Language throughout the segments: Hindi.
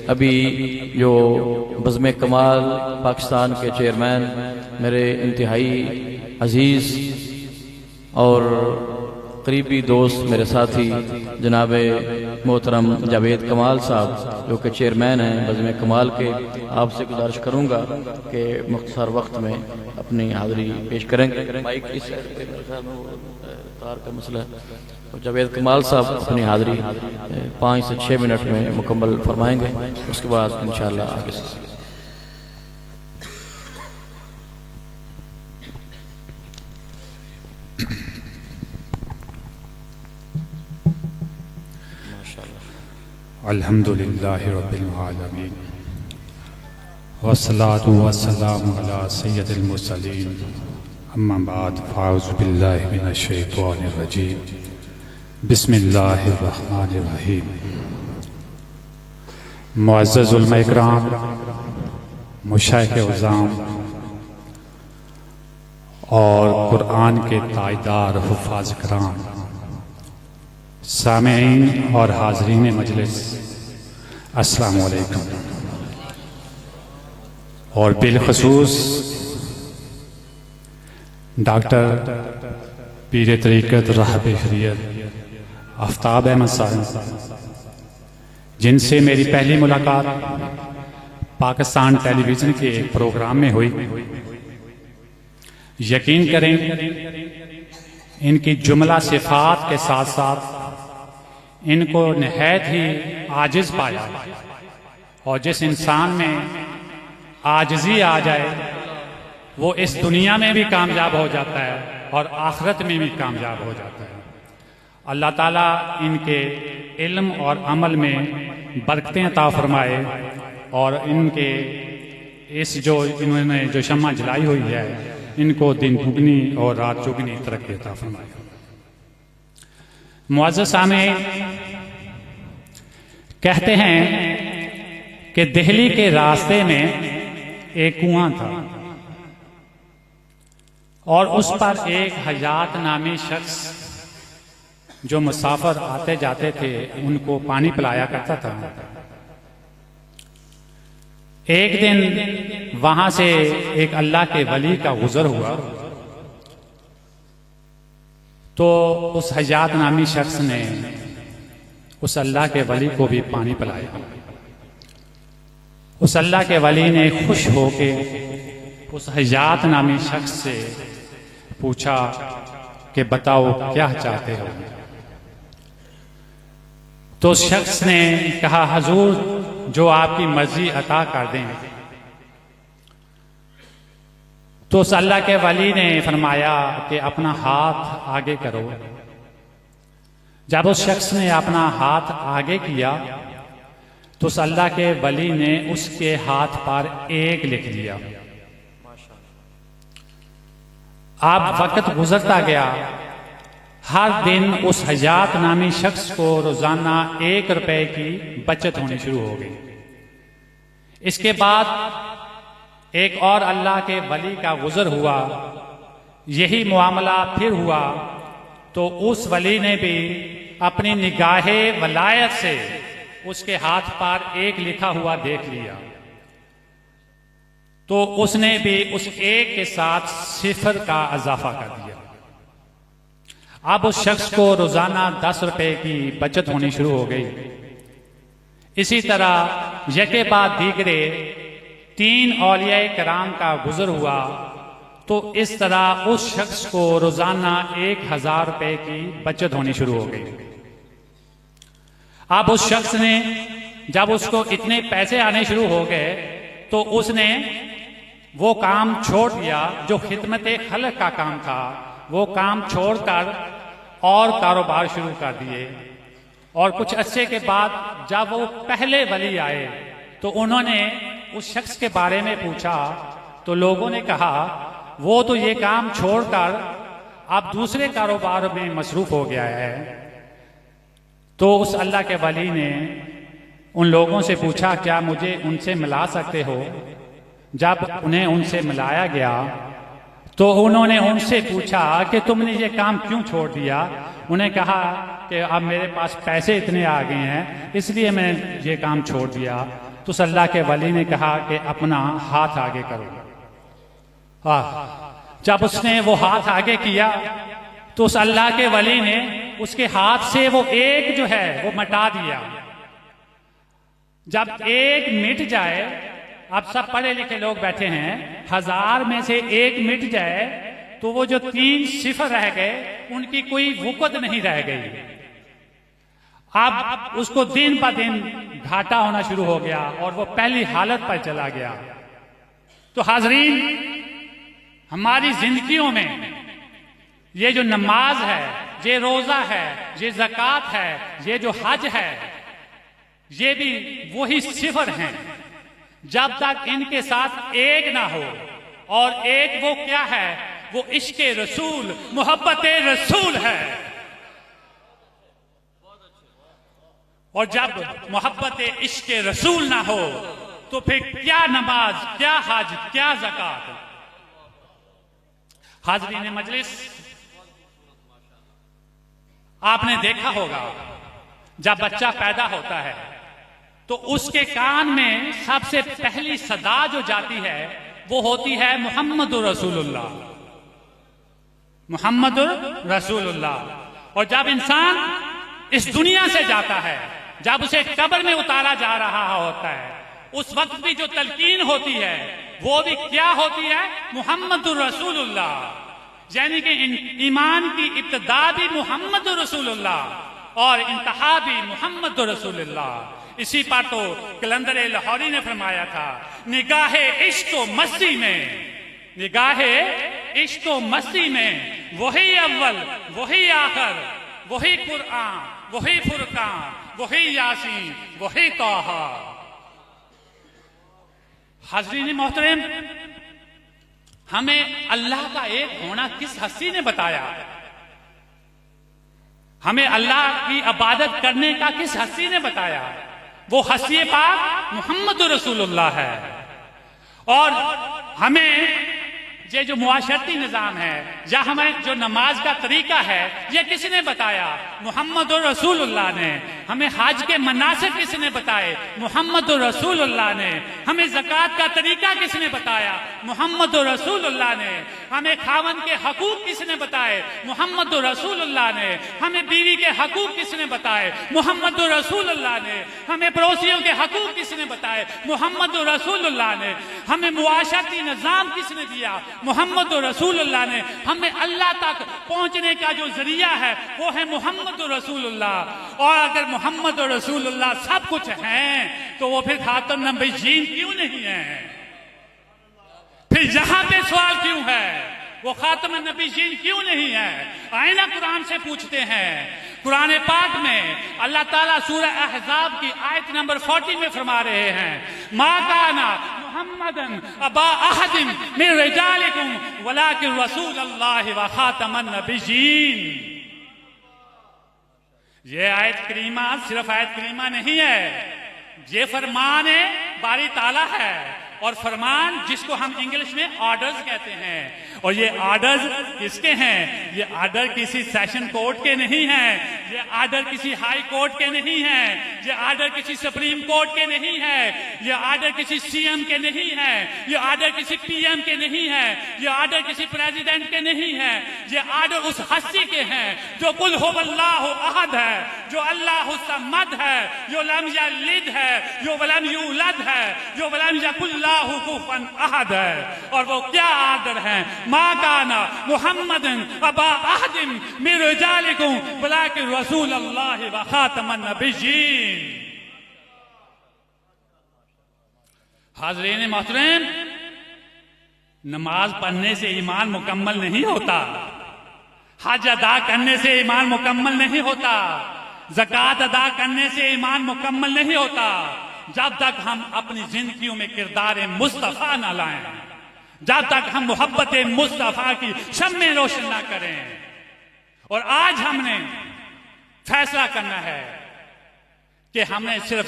अभी जो बज़्म कमाल पाकिस्तान के चेयरमैन मेरे इंतहाई अजीज़ और करीबी दोस्त मेरे साथी जनाब मोहतरम जावेद कमाल साहब जो कि चेयरमैन हैं बज़्म कमाल के, आपसे गुजारिश करूँगा कि मुख्तसर वक्त में अपनी हाज़िरी पेश करेंगे। माइक इस साइड पे मेरे ख्याल में तार का मसला है। तो जावेद कमाल साहब अपनी हाज़िरी 5 से 6 मिनट में मुकम्मल फरमाएंगे, उसके बाद इंशाअल्लाह आगे से अल्हम्दुलिल्लाहि रब्बिल आलमीन वस्सलातु वस्सलामु अला सय्यदिल मुरसलीन अम्मा बाद फ़ाऊज़ु बिल्लाहि मिनश शैतानिर रजीम बिस्मिल्लाहिर रहमानिर रहीम। मुअज़्ज़ज़ उलमा इकराम, मुशाइख़ उज़्ज़ाम और कुरान के ताइदार हुफ़ाज़ किराम, सामेईन और हाज़रीन मजलिस, अस्सलामु अलैकुम। और बिलखसूस डॉक्टर पीर तरीक़त राहब शरीयत आफ्ताब अहमद साहब, जिनसे मेरी पहली मुलाकात पाकिस्तान टेलीविज़न के एक प्रोग्राम में हुई। यकीन करें, इनकी जुमला सिफ़ात के साथ साथ इनको निहायत ही आजिज़ पाया, और जिस इंसान में आजिज़ी आ जाए वो इस दुनिया में भी कामयाब हो जाता है और आखिरत में भी कामयाब हो जाता है। अल्लाह ताला इनके इल्म और अमल में बरकतें अता फरमाए और इनके इस जो इन्होंने जो शम्मा जलाई हुई है, इनको दिन दुगनी और रात चौगनी तरक्की अता फरमाए। मुअज़्ज़ज़ सामीन, कहते हैं कि दिल्ली के रास्ते में एक कुआं था और उस पर एक हयात नामी शख्स जो मुसाफिर आते जाते थे उनको पानी पिलाया करता था। एक दिन वहां से एक अल्लाह के वली का गुजर हुआ तो उस हयात नामी शख्स ने उस अल्लाह के वली को भी पानी पिलाया। उस अल्लाह के वली ने खुश होके उस हयात नामी शख्स से पूछा कि बताओ क्या चाहते हो। तो उस शख्स ने कहा, हजूर जो आपकी मर्जी अता कर दें। तो उस अल्लाह के वली ने फरमाया कि अपना हाथ आगे करो। जब उस शख्स ने अपना हाथ आगे किया तो उस अल्लाह के वली ने उसके हाथ पर 1 लिख दिया। अब वक्त गुजरता गया, हर दिन उस हयात नामी शख्स को रोजाना 1 रुपए की बचत होनी शुरू हो गई। इसके बाद एक और अल्लाह के वली का गुजर हुआ, यही मामला फिर हुआ तो उस वली ने भी अपनी निगाहे वलायत से उसके हाथ पर 1 लिखा हुआ देख लिया, तो उसने भी उस 1 के साथ 0 का इजाफा कर दिया। अब उस शख्स को रोजाना 10 रुपए की बचत होनी शुरू हो गई। इसी तरह यके बाद दीगरे 3 औलिया कराम का गुजर हुआ तो इस तरह उस शख्स को रोजाना 1000 रुपए की बचत होनी शुरू हो गई। अब उस शख्स ने जब उसको इतने पैसे आने शुरू हो गए तो उसने वो काम छोड़ दिया जो खिदमत खल्क का काम था, वो काम छोड़कर और कारोबार शुरू कर दिए। और कुछ अरसे के बाद जब वो पहले वली आए तो उन्होंने उस शख्स के बारे में पूछा तो लोगों ने कहा वो तो ये काम छोड़कर अब दूसरे कारोबार में मसरूफ हो गया है। तो उस अल्लाह के वली ने उन लोगों से पूछा, क्या मुझे उनसे मिला सकते हो? जब उन्हें उनसे मिलाया गया तो उन्होंने उनसे पूछा कि तुमने ये काम क्यों छोड़ दिया? उन्हें कहा कि अब मेरे पास पैसे इतने आ गए हैं इसलिए मैंने ये काम छोड़ दिया। तो उस अल्लाह के वली ने कहा कि अपना हाथ आगे करो। जब उसने वो हाथ आगे किया तो उस अल्लाह के वली ने उसके हाथ से वो एक जो है वो मिटा दिया। जब एक मिट जाए, आप सब पढ़े लिखे लोग बैठे हैं, 1000 में से एक मिट जाए तो वो जो 3 सिफर रह गए उनकी कोई वुकत नहीं रह गई। अब उसको दिन ब दिन घाटा होना शुरू हो गया और वो पहली हालत पर चला गया। तो हाजरीन, हमारी जिंदगियों में ये जो नमाज है, ये रोजा है, ये ज़कात है, ये जो हज है, ये भी वही सिफर हैं। जब तक इनके साथ एक ना हो, और एक वो क्या है, वो इश्क रसूल, मोहब्बत रसूल है। और जब मोहब्बत इश्क रसूल ना हो तो फिर क्या नमाज, क्या हज, क्या ज़कात। हाज़रीन मजलिस, आपने देखा होगा जब बच्चा पैदा होता है तो उसके कान में सबसे पहली सदा जो जाती है वो होती है मुहम्मदुर रसूलुल्लाह, मुहम्मदुर रसूलुल्लाह। और जब इंसान इस दुनिया से जाता है, जब उसे कब्र में उतारा जा रहा होता है, उस वक्त भी जो तलकीन होती है वो भी क्या होती है, मुहम्मदुर रसूलुल्लाह। यानी कि ईमान की इब्तिदा भी मुहम्मदुर रसूलुल्लाह और इंतहा भी मुहम्मदुर रसूलुल्लाह। इसी पर तो कलंदर लाहौरी ने फरमाया था, निगाहे इश्क मस्ती में, निगाहे इश्क मस्ती में वही अव्वल, वही आखिर, वही कुरान, वही फुरकान, वही यासीन, वही तौहा। हाज़रीन मोहतरम, हमें अल्लाह का एक होना किस हस्ती ने बताया, हमें अल्लाह की इबादत करने का किस हस्ती ने बताया, वो हस्ती पाक मुहम्मद रसूलुल्लाह है। और हमें ये जो मुआशरती निज़ाम है या हमें जो नमाज का तरीका है, ये किसने बताया, मुहम्मद रसूलुल्लाह ने। हमें हज के मनासिक किसने बताए, मुहम्मद रसूलुल्लाह ने। हमें ज़कात का तरीका किसने बताया, मुहम्मद रसूलुल्लाह ने। हमें खावन के हकूक किसने बताए, मुहम्मद रसूलुल्लाह ने। हमें बीवी के हकूक किसने बताए, मुहम्मद रसूलुल्लाह ने। हमें पड़ोसियों के हकूक किसने बताए, मुहम्मद रसूलुल्लाह ने। हमें मुआशरती निज़ाम किसने दिया, मुहम्मद रसूलुल्लाह ने। हमें अल्लाह तक पहुंचने का जो जरिया है वो है मुहम्मद रसूलुल्लाह। और अगर मुहम्मद रसूलुल्लाह सब कुछ है तो वो फिर खातम नबीयीन क्यों नहीं है? फिर यहां पे सवाल क्यों है, वो खातम नबीयीन क्यों नहीं है? आए ना कुरान से पूछते हैं। कुरान पाक में अल्लाह ताला सूरह अहज़ाब की आयत नंबर 40 में फरमा रहे हैं, मा काना मुहम्मदन अबा अहदिन मिन रिजालिकुम वलाकिन रसूलुल्लाह व खातमन नबिय्यीन। ये आयत करीमा सिर्फ आयत करीमा नहीं है, ये फरमान है बारी ताला है। और फरमान जिसको हम इंग्लिश में ऑर्डर्स कहते हैं, और ये ऑर्डर्स किसके हैं? ये ऑर्डर किसी सेशन कोर्ट के नहीं हैं, ये ऑर्डर किसी हाई कोर्ट के नहीं हैं, ये ऑर्डर किसी सुप्रीम कोर्ट के नहीं है, ये ऑर्डर किसी सीएम के नहीं है, ये ऑर्डर किसी पीएम के नहीं है, ये ऑर्डर किसी प्रेसिडेंट के नहीं है। ये ऑर्डर उस हस्ती के हैं जो कुल हुवल्लाहु अहद है, जो अल्लाहु समद है, जो लम यलिद है, जो वलम यूलद है, जो वलम यकुल lahu कुफुवन अहद है। और वो क्या आदर है, मा काना मुहम्मदन अबा अहदिन मिन रिजालिकुम वलाकिन रसूलुल्लाह व खातमन नबिय्यीन। हाज़रीन मोहतरम, नमाज पढ़ने से ईमान मुकम्मल नहीं होता, हज अदा करने से ईमान मुकम्मल नहीं होता, ज़कात अदा करने से ईमान मुकम्मल नहीं होता, जब तक हम अपनी जिंदगियों में किरदार मुस्तफा न लाएं, जब तक हम मोहब्बत मुस्तफा की शम्में रोशन ना करें। और आज हमने फैसला करना है कि हमने सिर्फ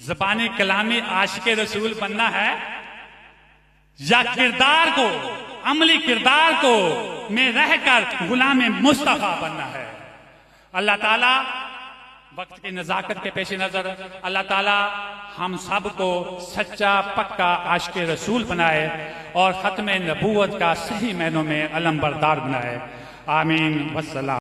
ज़बानी कलामी आशिक़े रसूल बनना है या किरदार को, अमली किरदार को में रहकर गुलाम मुस्तफा बनना है। अल्लाह ताला वक्त की नज़ाकत के पेश नज़र अल्लाह ताला हम सब को सच्चा पक्का आशिक रसूल बनाए और ख़त्म नबूवत का सही मायनों में अलम बरदार बनाए। आमीन वस्सलाम।